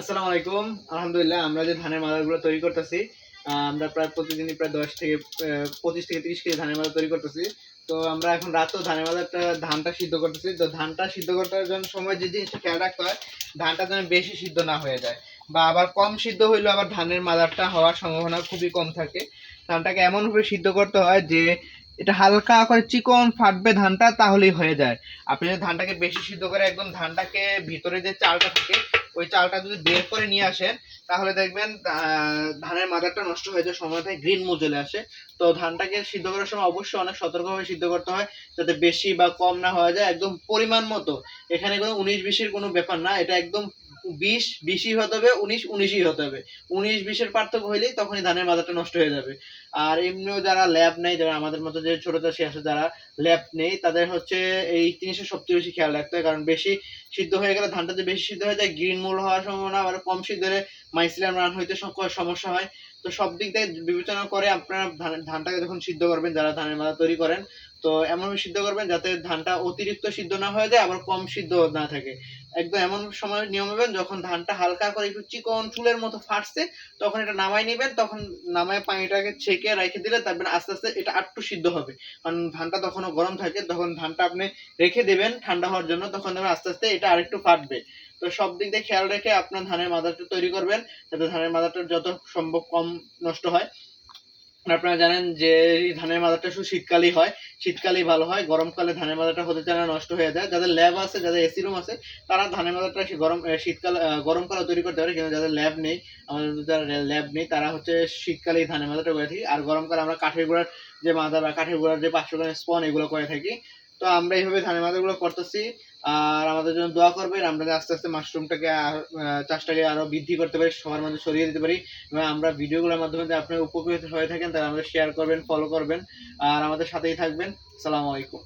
আসসালামু আলাইকুম। আলহামদুলিল্লাহ আমরা যে ধানের মাদারগুলো তৈরি করতেছি, আমরা প্রায় প্রতিদিনই প্রায় 10 থেকে 25 থেকে 30 কেজি ধানের মাদা তৈরি করতেছি। তো আমরা এখন রাতেও ধানের মাদারটা ধানটা সিদ্ধ করতেছি। তো ধানটা সিদ্ধ করতে জন্য সময় যে জিনিসটা খেয়াল রাখতে হয়, ধানটা যেন বেশি সিদ্ধ না হয়ে যায় বা আবার কম সিদ্ধ হইলেও আবার ধানের মাদারটা হওয়ার সম্ভাবনা খুবই কম থাকে। ধানটাকে এমনভাবে সিদ্ধ করতে হয় যে এটা হালকা করে চিকন ফাটবে ধানটা, তাহলেই হয়ে যায়। আপনি যদি ধানটাকে বেশি সিদ্ধ করে একদম ধানটাকে ভিতরে যে চালটা থাকে ওই চালটা যদি বের করে নিয়ে আসেন, তাহলে দেখবেন ধানের মাদারটা নষ্ট হয়ে যাওয়ার সময় থাকে, গ্রিন মুজ চলে আসে। তো ধানটাকে সিদ্ধ করার সময় অবশ্যই অনেক সতর্কভাবে সিদ্ধ করতে হয়, যাতে বেশি বা কম না হয়ে যায়, একদম পরিমাণ মতো। এখানে কোনো 19-20-এর কোনো ব্যাপার না, এটা একদম 20-20ই হতে হবে, 19-19ই হতে হবে। 19-20-এর পার্থক্য হইলেই তখনই ধানের মাদারটা নষ্ট হয়ে যাবে। আর এমনিও যারা ল্যাব নেই, যারা আমাদের মতো যে ছোট চাষি আছে যারা ল্যাব নেই, তাদের হচ্ছে এই জিনিসটা সবচেয়ে বেশি খেয়াল রাখতে হয়। কারণ বেশি সিদ্ধ হয়ে গেলে ধানটা যদি বেশি সিদ্ধ হয়ে যায়, গ্রিন মূল হওয়ার সম্ভাবনা, আবার কম সিদ্ধ হলে মাইসিলিয়াম রান হইতে সমস্যা হয়। তো সব দিক থেকে বিবেচনা করে আপনারা ধানটাকে যখন সিদ্ধ করবেন, যারা ধানের মাদা তৈরি করেন, তো এমনভাবে সিদ্ধ করবেন যাতে ধানটা অতিরিক্ত সিদ্ধ না হয়ে যায়, আবার কম সিদ্ধ না থাকে। একদম এমন সময় নিয়ম নেবেন যখন ধানটা হালকা করে একটু চিকন চুলের মতো ফাটছে, তখন এটা নামাই নেবেন। তখন নামায় পানিটাকে ছেঁকে রেখে দিলে তারপরে আস্তে আস্তে এটা আরেকটু সিদ্ধ হবে। কারণ ধানটা তখনও গরম থাকে, তখন ধানটা আপনি রেখে দেবেন ঠান্ডা হওয়ার জন্য, তখন দেখবেন আস্তে আস্তে এটা আরেকটু ফাটবে। তো সব দিক দিয়ে খেয়াল রেখে আপনার ধানের মাদারটা তৈরি করবেন, যাতে ধানের মাদারটা যত সম্ভব কম নষ্ট হয়। আপনারা জানেন যে এই ধানের মাদারটা শুধু শীতকালেই হয়, শীতকালেই ভালো হয়। গরমকালে ধানের মাদারটা হতে চায় না, নষ্ট হয়ে যায়। যাদের ল্যাব আছে, যাদের এসি রুম আছে, তারা ধানের মাদারটা গরমকালে তৈরি করতে পারে। কিন্তু যাদের ল্যাব নেই, আমাদের যারা ল্যাব নেই, তারা হচ্ছে শীতকালেই ধানের মাদারটা করে থাকি। আর গরমকালে আমরা কাঠের গুঁড়ার যে মাদা বা কাঠের গুঁড়ার যে 500 গ্রাম স্পন, এগুলো করে থাকি। তো আমরা এইভাবে ধানের মাদারগুলো করতেছি। আর আমাদের জন্য দোয়া করবেন, আমরা আস্তে আস্তে মাশরুমটাকে চাষটাকে আরো বৃদ্ধি করতে পারি, সবার মধ্যে ছড়িয়ে দিতে পারি। এবং আমরা ভিডিওগুলোর মাধ্যমে যদি আপনি উপকৃত হয়ে থাকেন, তাহলে আমাদের শেয়ার করবেন, ফলো করবেন, আর আমাদের সাথেই থাকবেন। আসসালামু আলাইকুম।